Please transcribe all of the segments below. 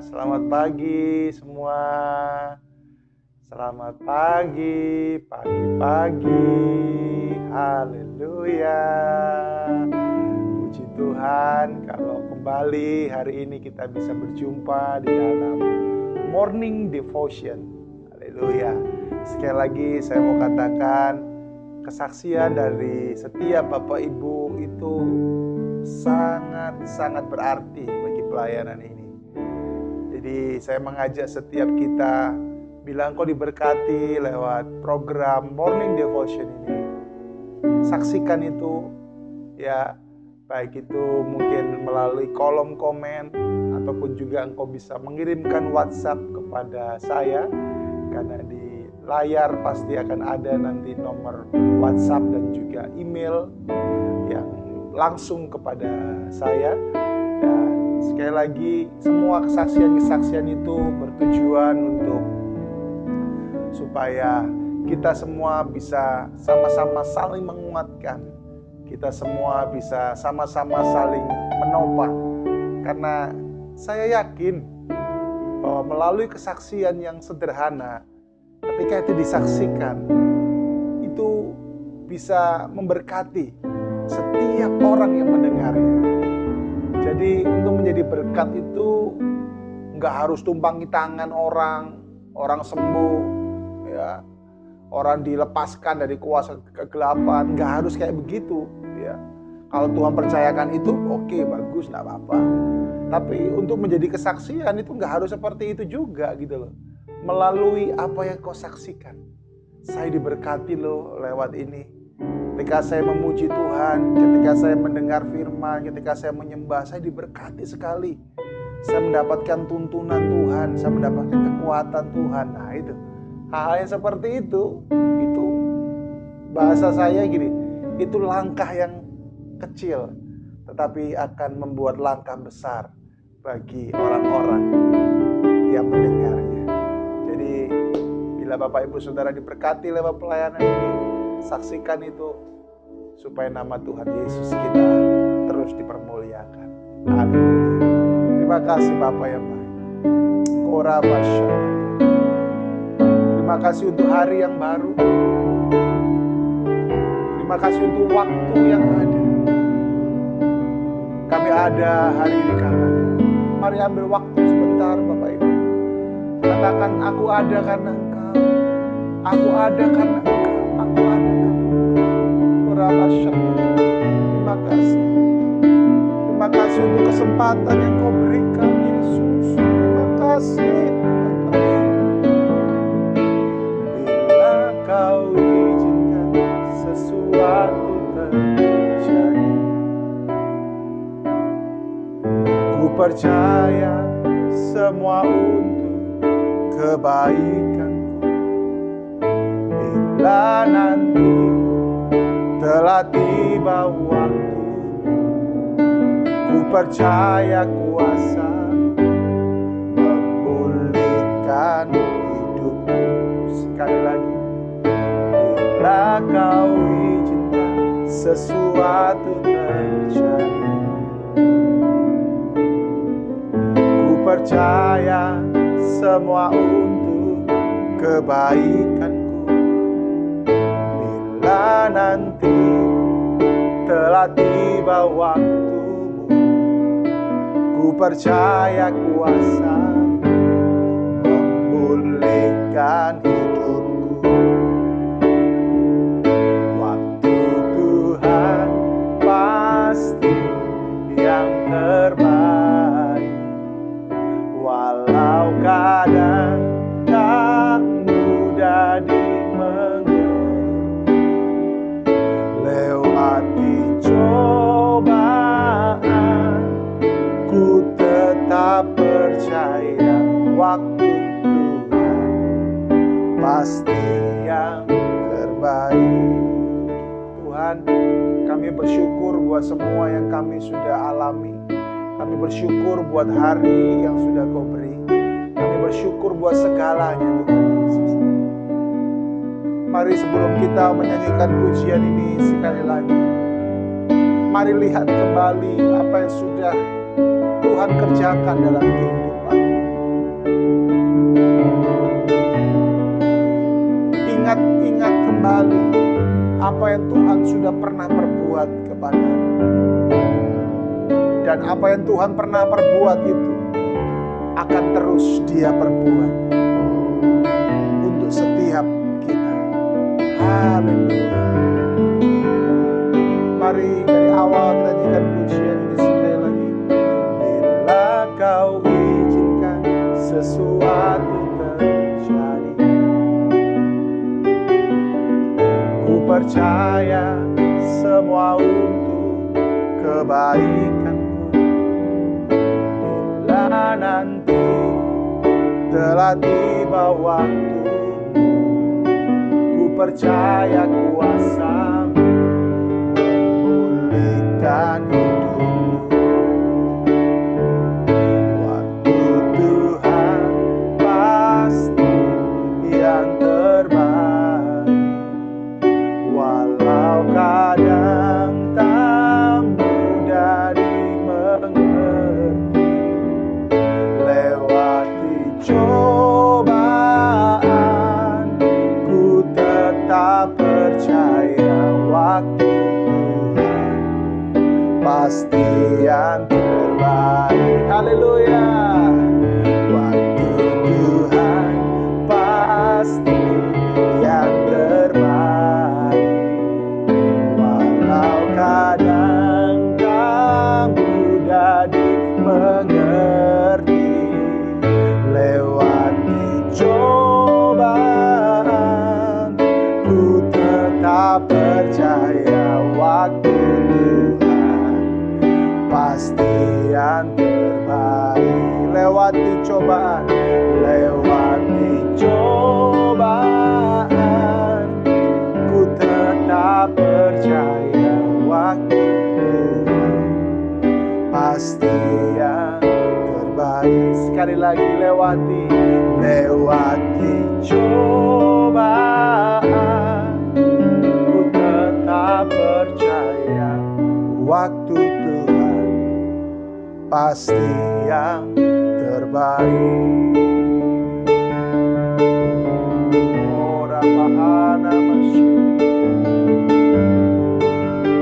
Selamat pagi semua. Selamat pagi, pagi-pagi. Haleluya. Puji Tuhan kalau kembali hari ini kita bisa berjumpa di dalam Morning Devotion. Haleluya. Sekali lagi saya mau katakan, kesaksian dari setiap Bapak Ibu itu sangat berarti bagi pelayanan ini. Jadi saya mengajak setiap kita, bila engkau diberkati lewat program Morning Devotion ini, saksikan itu ya, baik itu mungkin melalui kolom komen ataupun juga engkau bisa mengirimkan WhatsApp kepada saya, karena di layar pasti akan ada nanti nomor WhatsApp dan juga email yang langsung kepada saya. Dan sekali lagi, semua kesaksian-kesaksian itu bertujuan untuk supaya kita semua bisa sama-sama saling menguatkan, kita semua bisa sama-sama saling menopang. Karena saya yakin bahwa melalui kesaksian yang sederhana, ketika itu disaksikan, itu bisa memberkati setiap orang yang mendengarnya. Jadi untuk menjadi berkat itu nggak harus tumpangi tangan orang sembuh, ya, orang dilepaskan dari kuasa kegelapan, nggak harus kayak begitu, ya. Kalau Tuhan percayakan itu, oke, bagus, nggak apa-apa. Tapi untuk menjadi kesaksian itu nggak harus seperti itu juga, gitu loh. Melalui apa yang kau saksikan, saya diberkati loh lewat ini. Ketika saya memuji Tuhan, ketika saya mendengar firman, ketika saya menyembah, saya diberkati sekali. Saya mendapatkan tuntunan Tuhan, saya mendapatkan kekuatan Tuhan. Nah itu, hal yang seperti itu bahasa saya gini, itu langkah yang kecil, tetapi akan membuat langkah besar bagi orang-orang yang mendengarnya. Jadi, bila Bapak Ibu Saudara diberkati lewat pelayanan ini, saksikan itu supaya nama Tuhan Yesus kita terus dipermuliakan. Haleluya. Terima kasih Bapak yang baik. Korabasha. Terima kasih untuk hari yang baru. Terima kasih untuk waktu yang ada. Kami ada hari ini karena Tuhan. Mari ambil waktu sebentar Bapak Ibu. Katakan, aku ada karena Engkau. Aku ada karena Engkau. Aku ada karena Engkau. Terima kasih. Terima kasih untuk kesempatan yang Kau berikan, Yesus. Terima kasih. Bila Kau izinkan sesuatu terjadi, ku percaya semua untuk kebaikanku. Bila nanti telah tiba waktu, ku percaya kuasa memulihkan hidupku. Sekali lagi, bila Kau izinkan sesuatu terjadi, ku percaya semua untuk kebaikanku. Bila nanti telah tiba waktumu, ku percaya kuasa memulihkan hidupku. Waktu Tuhan pasti yang terbaik, walau kadang tak mudah dimengerti. Lewati cobaan, ku tetap percaya waktu Tuhan pasti yang terbaik. Tuhan, kami bersyukur buat semua yang kami sudah alami. Kami bersyukur buat hari yang sudah Kau beri. Kami bersyukur buat segalanya Tuhan Yesus. Mari sebelum kita menyanyikan pujian ini sekali lagi, mari lihat kembali apa yang sudah Tuhan kerjakan dalam kehidupan. apa yang Tuhan sudah pernah perbuat kepadamu. Dan apa yang Tuhan pernah perbuat itu akan terus Dia perbuat untuk setiap kita. Haleluya. Mari dari awal kita nyanyikan pujian ini sekali lagi. Bila Kau izinkan sesuatu terjadi, ku percaya semua untuk kebaikanku. Bila nanti telah tiba waktumu, ku percaya kuasa-Mu memulihkan hidupku. Waktu Tuhan pasti yang terbaik, walau kadang tak mudah dimengerti. Lewati cobaan, ku tetap percaya waktu Tuhan pasti yang terbaik. Haleluya. Waktu Tuhan pasti yang terbaik, walau kadang tak mudah dimengerti. Lewati cobaan, ku tetap percaya waktu Tuhan pasti yang terbaik. Lewati cobaan, ku tetap percaya waktu Tuhan pasti yang terbaik. Sekali lagi, lewati cobaan, ku tetap percaya waktu Tuhan pasti yang terbaik. Ora bahana masyumi,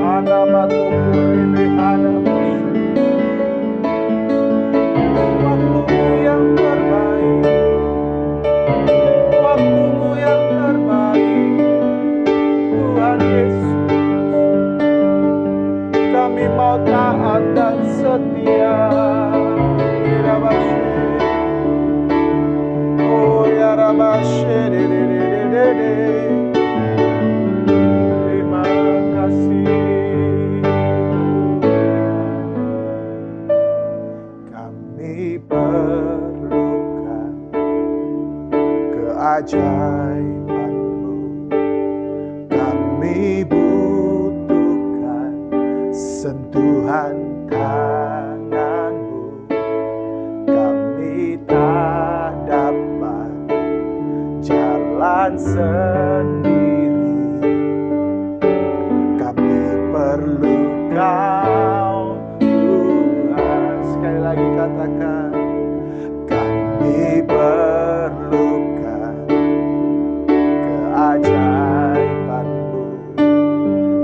ana matukuri ana masyumi. Waktumu yang terbaik, waktumu yang terbaik, Tuhan Yesus. Kami mau taat dan setia. Oh ya Rabashe, terima kasih. Kami perlukan keajaiban-Mu, kami butuhkan sentuhan tangan-Mu. Kami tak dapat jalan sendiri, kami perlu Kau Tuhan. Sekali lagi katakan, kami perlukan keajaiban-Mu,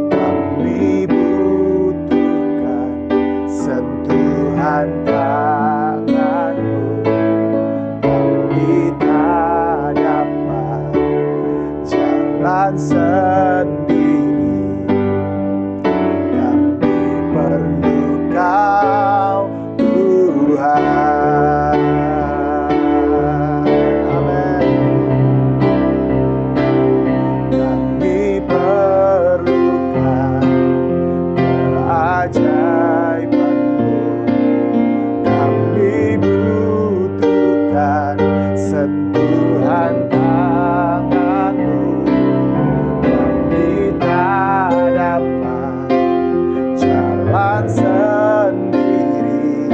kami butuhkan sentuhan tangan-Mu. Kami tak dapat jalan sendiri, kami perlu Kau Tuhan. Amin. Kami perlukan keajaiban-Mu, kami butuhkan sentuhan tangan-Mu. Kami tak dapat jalan sendiri,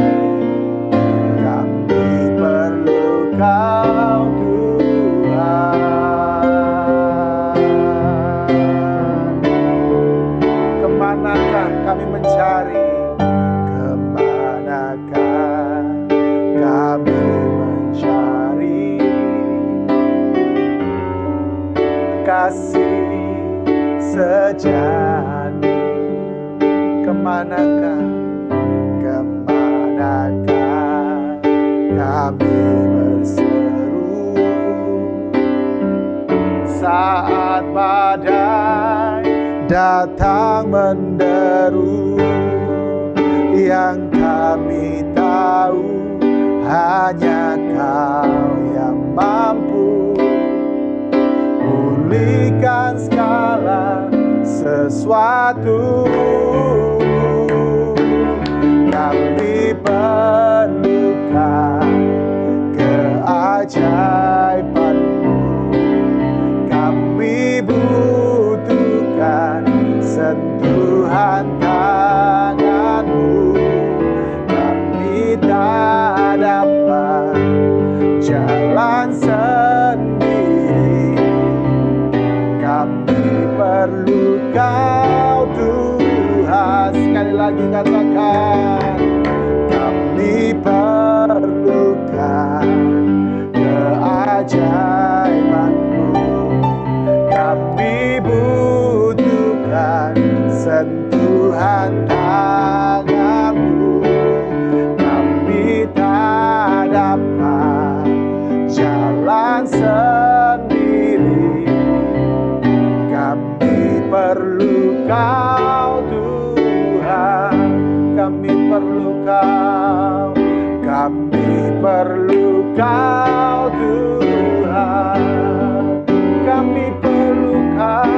kami perlu Kau Tuhan. Kemanakah kami mencari? Kemanakah kami mencari kasih sejati. Kemanakah kami berseru saat badai datang menderu? Yang kami tahu hanya Kau yang mampu pulihkan segala sesuatu. Kami perlukan keajaiban-Mu. Kami butuhkan sentuhan tangan-Mu. Kami tak dapat jalan sendiri. Kami perlu Kau Tuhan. Sekali lagi katakan, kami perlukan keajaiban-Mu. Kami butuhkan sentuhan tangan-Mu. Kami tak dapat jalan sendiri. Kami perlu Kau Tuhan. Kami perlu Kau. Kami perlu Kau Tuhan. Kami perlu Kau.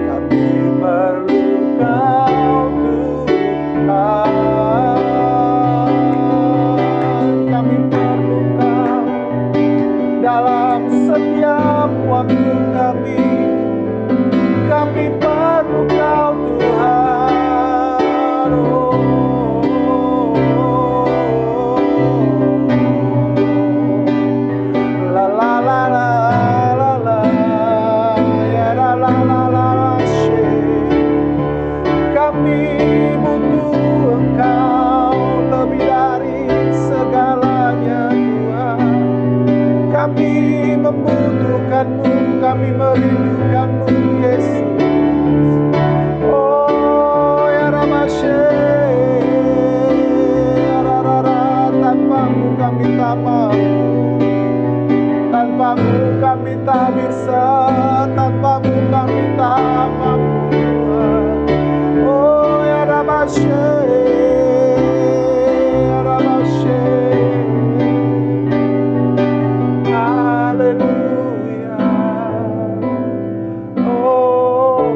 Kami perlu Kau Tuhan. Kami perlu Kau dalam setiap waktu kami. Kami perlu Kau Tuhan. La la la la la la, ya la la la la la, kami butuh Engkau lebih dari segalanya Tuhan. Kami membutuhkan-Mu, kami merindukan-Mu Yesus. Oh ya Ramashe, ya Rara, tanpa-Mu kami tak mampu. Tanpa-Mu kami tak bisa, tanpa-Mu kami tak mampu Tuhan. Oh ya Ramashe, ya Ramashe. Haleluya. Oh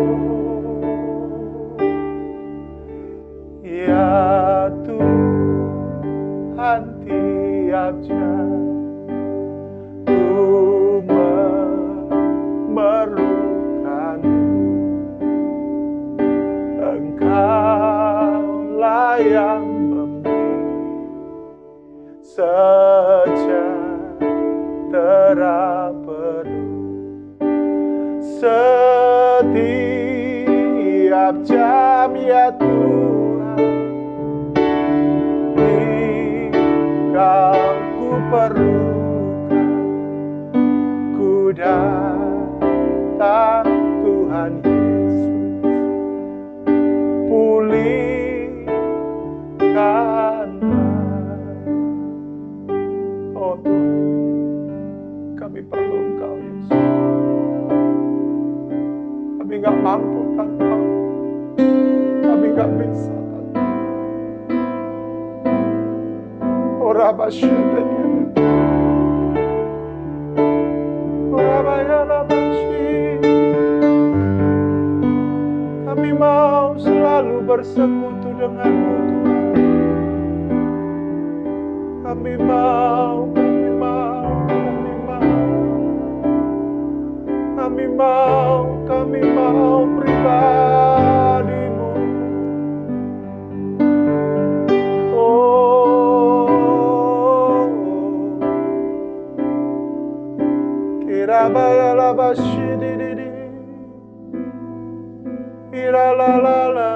ya Tuhan, tiap jam ku memerlukan-Mu. Engkaulah yang memberi sejahtera penuh setiap jam ya Tuhan. Engkau ku perlukan, ku datang Tuhan Yesus. Pulihkanlah. Oh Tuhan, kami perlu Engkau Yesus. Kami gak mampu tanpa, kami gak bisa tanpa. Ora basyutenya, ora bayala basyi. Kami mau selalu bersekutu dengan-Mu Tuhan. Kami mau, kami mau, kami mau. Kami mau, kami mau pribadi-Mu. Oh, kirabaya labashi di di di, ira la la la.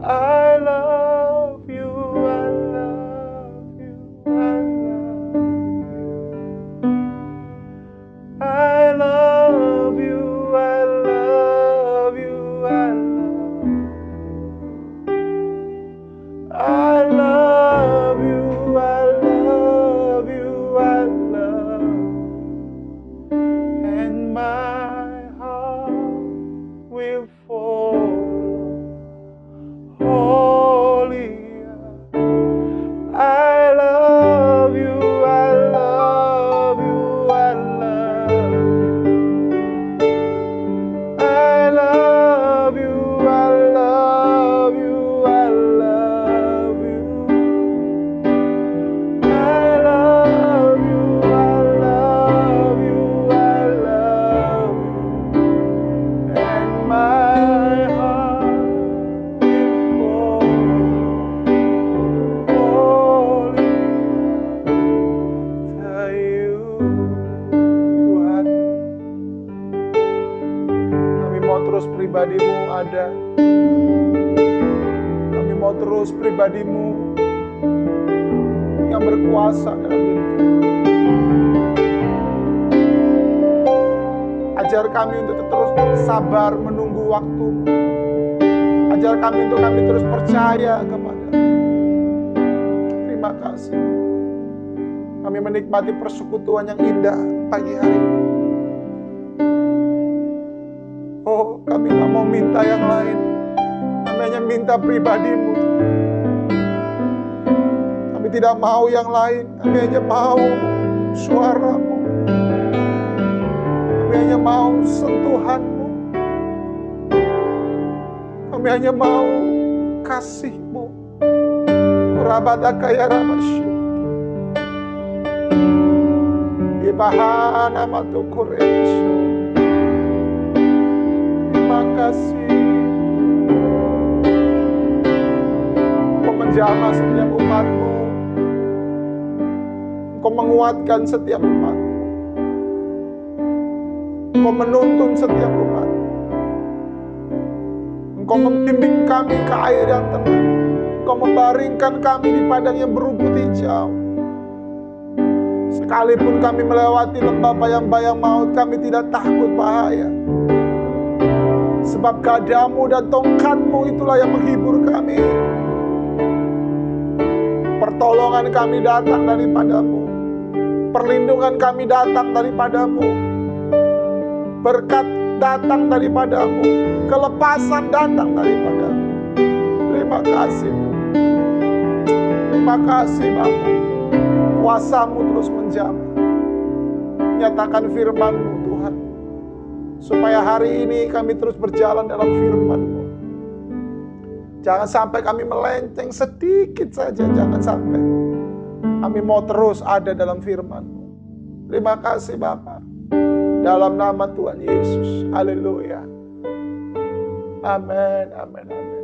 I love you, I love you, I love you. I love you, I love ada. Kami mau terus pribadi-Mu yang berkuasa dalam diri kami. Ajar kami untuk terus sabar menunggu waktu-Mu. Ajar kami untuk kami terus percaya kepada-Mu. Terima kasih. Kami menikmati persekutuan yang indah pagi hari ini. Oh, kami gak mau minta yang lain. Kami hanya minta pribadi-Mu. Kami tidak mau yang lain. Kami hanya mau suara-Mu. Kami hanya mau sentuhan-Mu. Kami hanya mau kasih-Mu. Kurabadaka ya Ramasya. Ibahana matukuresh. Terima kasih. Kau menjamah setiap umat-Mu. Kau menguatkan setiap umat-Mu. Kau menuntun setiap umat. Engkau membimbing kami ke air yang tenang. Engkau membaringkan kami di padang yang berumput hijau. Sekalipun kami melewati lembah bayang-bayang maut, kami tidak takut bahaya. Sebab gadamu dan tongkat-Mu itulah yang menghibur kami. Pertolongan kami datang daripada-Mu. Perlindungan kami datang daripada-Mu. Berkat datang daripada-Mu. Kelepasan datang daripada-Mu. Terima kasih. Terima kasih Bapa. Kuasa-Mu terus menjamah. Nyatakan firman-Mu Tuhan. Supaya hari ini kami terus berjalan dalam firman-Mu. Jangan sampai kami melenceng sedikit saja. Jangan sampai. Kami mau terus ada dalam firman-Mu. Terima kasih Bapa. Dalam nama Tuhan Yesus. Haleluya. Amin. Amin. Amin.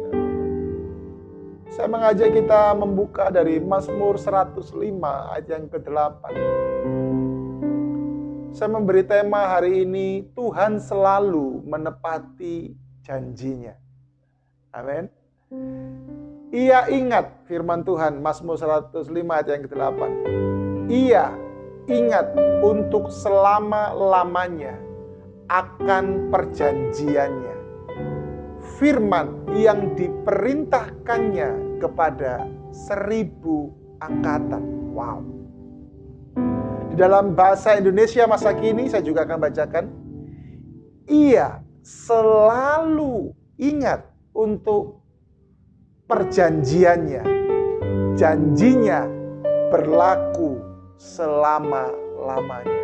Saya mengajak kita membuka dari Mazmur 105 ayat yang ke-8. Saya memberi tema hari ini, Tuhan selalu menepati janjinya. Amin. Ia ingat firman Tuhan, Mazmur 105 ayat yang ke-8. Ia ingat untuk selama-lamanya akan perjanjiannya. Firman yang diperintahkannya kepada 1000 angkatan. Wow. Di dalam bahasa Indonesia masa kini saya juga akan bacakan. Ia selalu ingat untuk perjanjiannya. Janjinya berlaku selama-lamanya.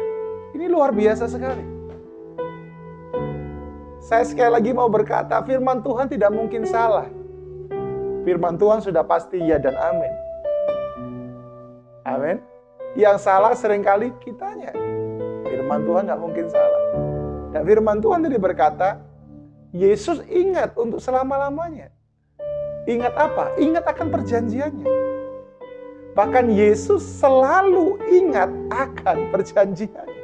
Ini luar biasa sekali. Saya sekali lagi mau berkata, firman Tuhan tidak mungkin salah. Firman Tuhan sudah pasti ya dan amin. Amin. Yang salah seringkali kitanya. Firman Tuhan gak mungkin salah. Dan firman Tuhan tadi berkata, Yesus ingat untuk selama-lamanya. Ingat apa? Ingat akan perjanjiannya. Bahkan Yesus selalu ingat akan perjanjiannya.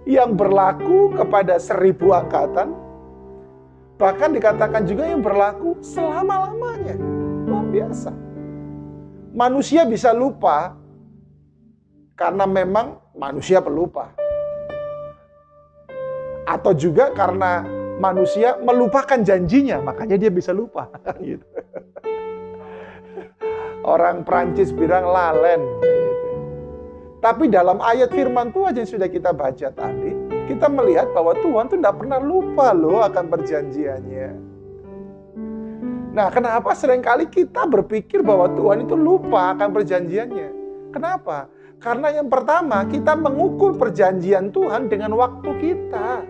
Yang berlaku kepada 1000 angkatan. Bahkan dikatakan juga yang berlaku selama-lamanya. Luar biasa. Manusia bisa lupa karena memang manusia pelupa. Atau juga karena manusia melupakan janjinya, makanya dia bisa lupa. Gitu. Orang Prancis bilang lalen. Tapi dalam ayat firman Tuhan yang sudah kita baca tadi, kita melihat bahwa Tuhan tuh tidak pernah lupa loh akan perjanjiannya. Nah, kenapa seringkali kita berpikir bahwa Tuhan itu lupa akan perjanjiannya? Kenapa? Karena yang pertama, kita mengukur perjanjian Tuhan dengan waktu kita.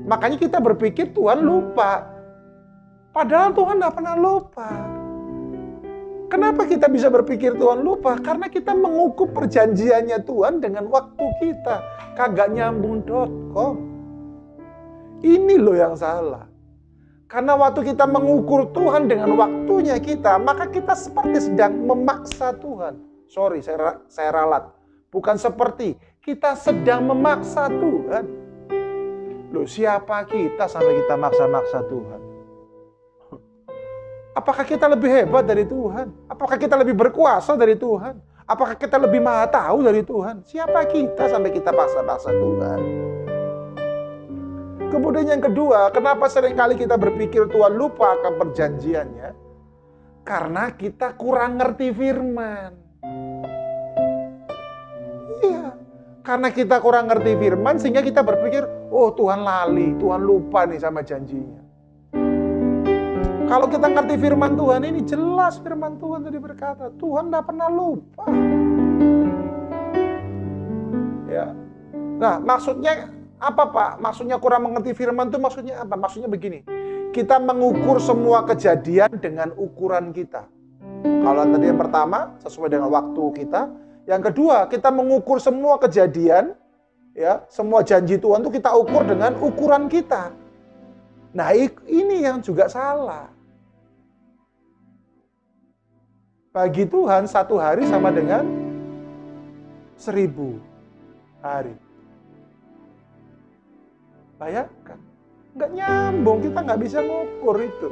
Makanya kita berpikir Tuhan lupa. Padahal Tuhan tidak pernah lupa. Kenapa kita bisa berpikir Tuhan lupa? Karena kita mengukur perjanjiannya Tuhan dengan waktu kita. Kagak nyambung.com. Ini loh yang salah. Karena waktu kita mengukur Tuhan dengan waktunya kita, maka kita seperti sedang memaksa Tuhan. Sorry, saya ralat. Bukan seperti, kita sedang memaksa Tuhan. Loh, siapa kita sampai kita maksa-maksa Tuhan? Apakah kita lebih hebat dari Tuhan? Apakah kita lebih berkuasa dari Tuhan? Apakah kita lebih maha tahu dari Tuhan? Siapa kita sampai kita paksa-paksa Tuhan? Kemudian yang kedua, kenapa seringkali kita berpikir Tuhan lupa akan perjanjiannya? Karena kita kurang ngerti firman. Iya, karena kita kurang ngerti firman sehingga kita berpikir, oh Tuhan lali, Tuhan lupa nih sama janjinya. Kalau kita ngerti firman Tuhan ini, jelas firman Tuhan tadi berkata, Tuhan tidak pernah lupa. Ya. Nah, maksudnya apa Pak? Maksudnya kurang mengerti firman itu maksudnya apa? Maksudnya begini, kita mengukur semua kejadian dengan ukuran kita. Kalau tadi yang pertama, sesuai dengan waktu kita. Yang kedua, kita mengukur semua kejadian, ya, semua janji Tuhan itu kita ukur dengan ukuran kita. Nah, ini yang juga salah. Bagi Tuhan, 1 hari sama dengan 1000 hari. Bayangkan, nggak nyambung, kita nggak bisa ngukur itu.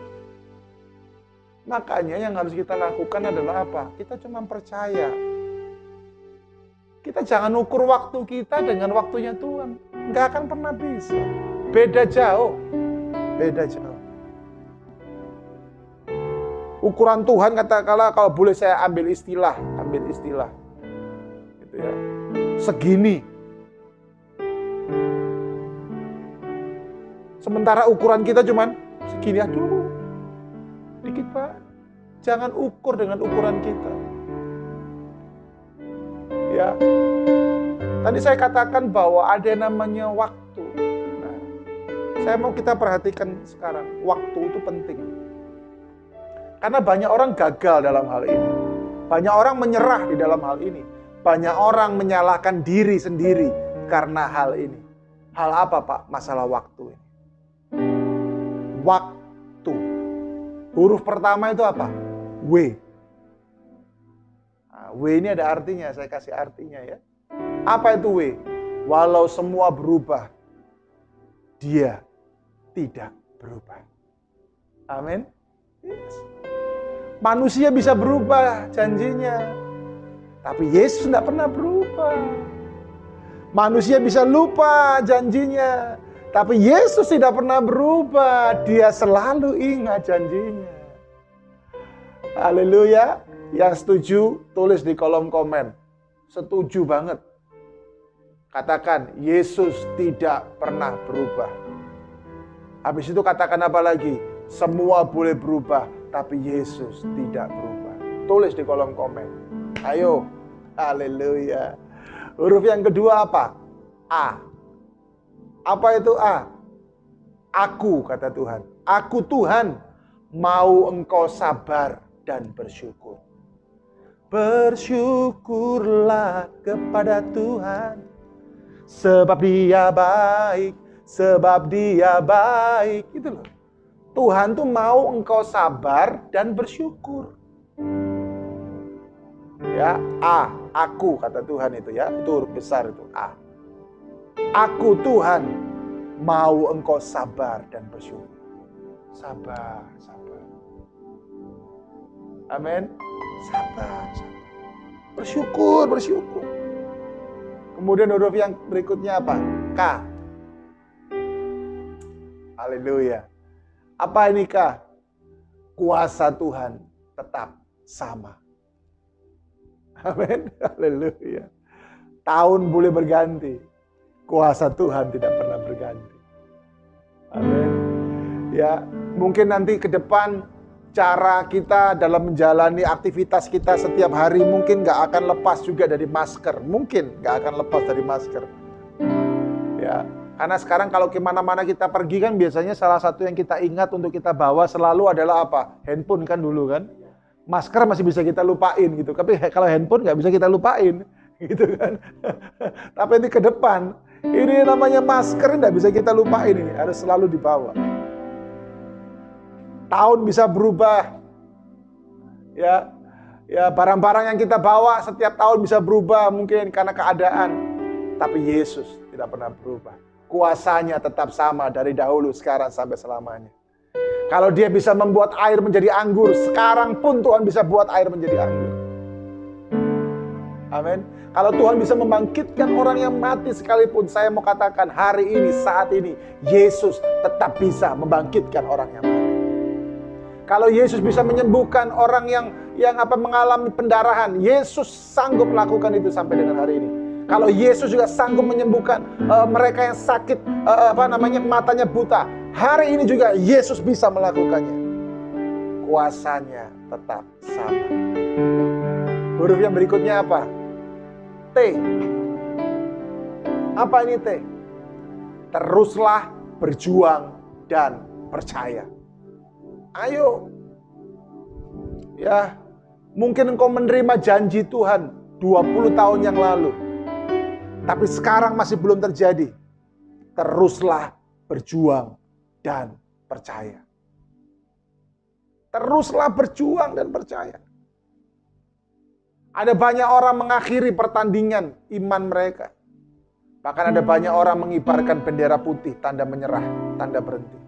Makanya yang harus kita lakukan adalah apa? Kita cuma percaya. Kita jangan ukur waktu kita dengan waktunya Tuhan. Nggak akan pernah bisa. Beda jauh. Beda jauh. Ukuran Tuhan katakanlah kalau boleh saya ambil istilah. Gitu ya. Segini. Sementara ukuran kita cuman segini, aduh. Dikit Pak. Jangan ukur dengan ukuran kita. Ya. Tadi saya katakan bahwa ada yang namanya waktu. Nah, saya mau kita perhatikan sekarang, waktu itu penting. Karena banyak orang gagal dalam hal ini. Banyak orang menyerah di dalam hal ini. Banyak orang menyalahkan diri sendiri karena hal ini. Hal apa Pak? Masalah waktu ini. Waktu. Huruf pertama itu apa? W. Nah, W ini ada artinya, saya kasih artinya ya. Apa itu W? Walau semua berubah, Dia tidak berubah. Amin. Yes. Manusia bisa berubah janjinya, tapi Yesus tidak pernah berubah. Manusia bisa lupa janjinya, tapi Yesus tidak pernah berubah. Dia selalu ingat janjinya. Haleluya. Yang setuju, tulis di kolom komen. Setuju banget. Katakan, Yesus tidak pernah berubah. Habis itu katakan apa lagi? Semua boleh berubah, tapi Yesus tidak berubah. Tulis di kolom komen. Ayo. Haleluya. Huruf yang kedua apa? A. Apa itu A? Aku, kata Tuhan. Aku Tuhan, mau engkau sabar dan bersyukur. Bersyukurlah kepada Tuhan, sebab Dia baik, sebab Dia baik. Gitu loh. Tuhan tuh mau engkau sabar dan bersyukur. Ya, A, aku kata Tuhan itu ya, itu huruf besar itu A. Aku Tuhan mau engkau sabar dan bersyukur. Sabar. Amin. Sabar. Bersyukur. Kemudian huruf yang berikutnya apa? K. Haleluya. Apa ini Kak? Kuasa Tuhan tetap sama. Amin. Haleluya. Tahun boleh berganti. Kuasa Tuhan tidak pernah berganti. Amin. Ya, mungkin nanti ke depan cara kita dalam menjalani aktivitas kita setiap hari mungkin gak akan lepas juga dari masker. Mungkin gak akan lepas dari masker. Ya. Karena sekarang kalau kemana-mana kita pergi kan biasanya salah satu yang kita ingat untuk kita bawa selalu adalah apa? Handphone kan dulu kan. Masker masih bisa kita lupain gitu. Tapi kalau handphone nggak bisa kita lupain gitu kan. Tapi ini ke depan, ini namanya masker nggak bisa kita lupain ini. Harus selalu dibawa. Tahun bisa berubah. Ya barang-barang yang kita bawa setiap tahun bisa berubah mungkin karena keadaan. Tapi Yesus tidak pernah berubah. kuasanya tetap sama dari dahulu, sekarang, sampai selamanya. Kalau dia bisa membuat air menjadi anggur, sekarang pun Tuhan bisa buat air menjadi anggur. Amin. Kalau Tuhan bisa membangkitkan orang yang mati sekalipun, saya mau katakan hari ini, saat ini, Yesus tetap bisa membangkitkan orang yang mati. Kalau Yesus bisa menyembuhkan orang yang mengalami pendarahan, Yesus sanggup lakukan itu sampai dengan hari ini. Kalau Yesus juga sanggup menyembuhkan mereka yang sakit, matanya buta, hari ini juga Yesus bisa melakukannya. Kuasanya tetap sama. Huruf yang berikutnya apa? T. Apa ini T? Teruslah berjuang dan percaya. Ayo. Ya, mungkin engkau menerima janji Tuhan 20 tahun yang lalu, tapi sekarang masih belum terjadi. Teruslah berjuang dan percaya. Teruslah berjuang dan percaya. Ada banyak orang mengakhiri pertandingan iman mereka. Bahkan ada banyak orang mengibarkan bendera putih, tanda menyerah, tanda berhenti.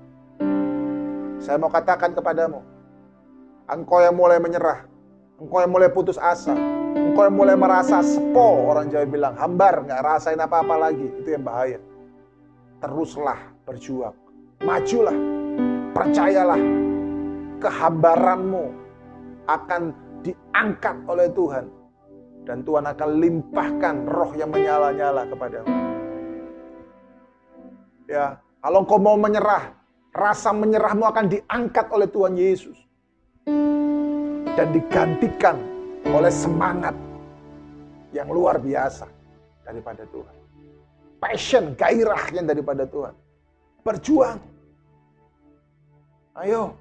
Saya mau katakan kepadamu, engkau yang mulai menyerah, engkau yang mulai putus asa, engkau yang mulai merasa sepo, orang Jawa bilang, hambar, gak rasain apa-apa lagi, itu yang bahaya. Teruslah berjuang, majulah, percayalah, kehambaranmu akan diangkat oleh Tuhan, dan Tuhan akan limpahkan roh yang menyala-nyala kepadamu. Ya, kalau engkau mau menyerah, rasa menyerahmu akan diangkat oleh Tuhan Yesus dan digantikan oleh semangat yang luar biasa daripada Tuhan. Passion, gairah yang daripada Tuhan. Berjuang. Ayo,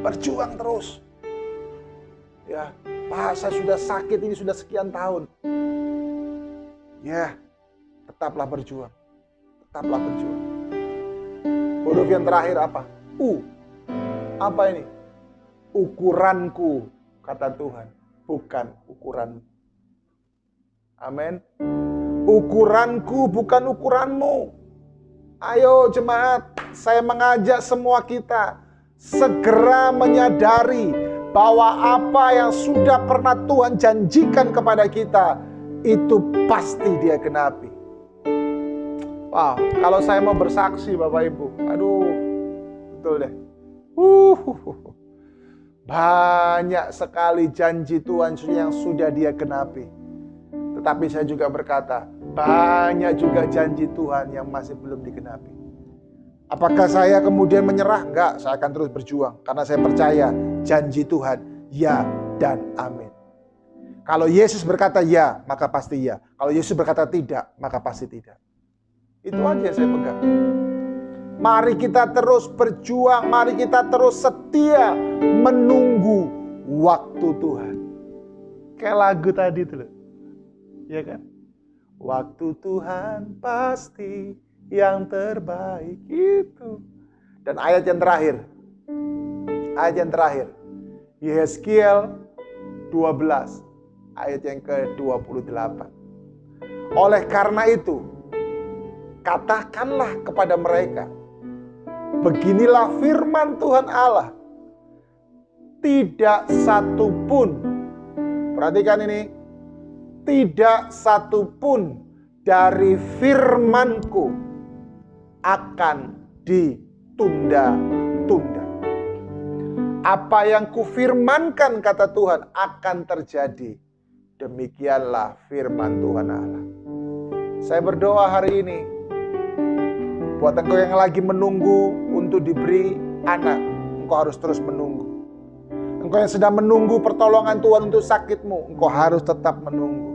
berjuang terus. Ya, Pak, saya sudah sakit ini sudah sekian tahun. Ya, tetaplah berjuang. Tetaplah berjuang. Huruf yang terakhir apa? U. Apa ini? Ukuranku, kata Tuhan, bukan ukuranmu. Amin. Ukuranku bukan ukuranmu. Ayo jemaat, saya mengajak semua kita segera menyadari bahwa apa yang sudah pernah Tuhan janjikan kepada kita, itu pasti Dia genapi. Wow, kalau saya mau bersaksi Bapak Ibu, aduh, betul deh. Banyak sekali janji Tuhan yang sudah Dia genapi. Tetapi saya juga berkata, banyak juga janji Tuhan yang masih belum digenapi. Apakah saya kemudian menyerah? Enggak, saya akan terus berjuang. Karena saya percaya janji Tuhan, ya dan amin. Kalau Yesus berkata ya, maka pasti ya. Kalau Yesus berkata tidak, maka pasti tidak. Itu aja yang saya pegang. Mari kita terus berjuang, mari kita terus setia menunggu waktu Tuhan. Kayak lagu tadi tuh loh. Ya kan? Waktu Tuhan pasti yang terbaik itu. Dan ayat yang terakhir. Ayat yang terakhir. Yehezkiel 12. Ayat yang ke-28. Oleh karena itu, katakanlah kepada mereka, beginilah firman Tuhan Allah. Tidak satu pun, perhatikan ini, tidak satu pun dari firman-Ku akan ditunda-tunda. Apa yang kufirmankan, kata Tuhan, akan terjadi. Demikianlah firman Tuhan Allah. Saya berdoa hari ini, buat engkau yang lagi menunggu untuk diberi anak, engkau harus terus menunggu. Engkau yang sedang menunggu pertolongan Tuhan untuk sakitmu, engkau harus tetap menunggu.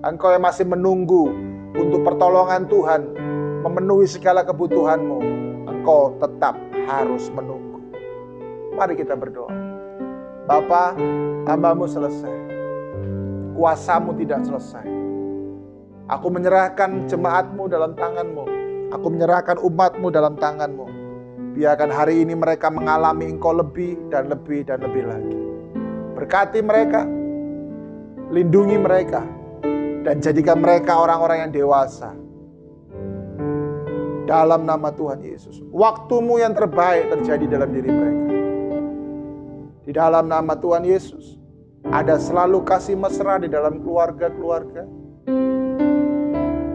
Engkau yang masih menunggu untuk pertolongan Tuhan memenuhi segala kebutuhanmu, engkau tetap harus menunggu. Mari kita berdoa. Bapa, hamba-Mu selesai. Kuasa-Mu tidak selesai. Aku menyerahkan jemaat-Mu dalam tangan-Mu. Aku menyerahkan umat-Mu dalam tangan-Mu. Biarkan hari ini mereka mengalami Engkau lebih dan lebih dan lebih lagi. Berkati mereka, lindungi mereka, dan jadikan mereka orang-orang yang dewasa. Dalam nama Tuhan Yesus, waktumu yang terbaik terjadi dalam diri mereka. Di dalam nama Tuhan Yesus, ada selalu kasih mesra di dalam keluarga-keluarga.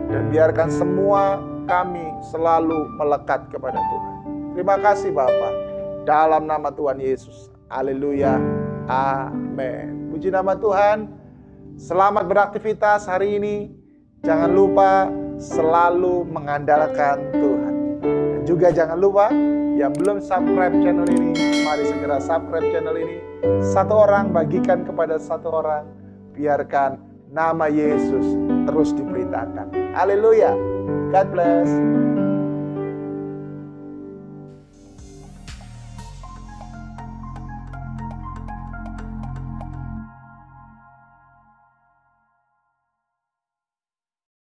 Dan biarkan semua kami selalu melekat kepada Tuhan. Terima kasih Bapa. Dalam nama Tuhan Yesus. Haleluya. Amin. Puji nama Tuhan. Selamat beraktivitas hari ini. Jangan lupa selalu mengandalkan Tuhan. Dan juga jangan lupa yang belum subscribe channel ini, mari segera subscribe channel ini. Satu orang bagikan kepada satu orang. Biarkan nama Yesus terus diberitakan. Haleluya. God bless.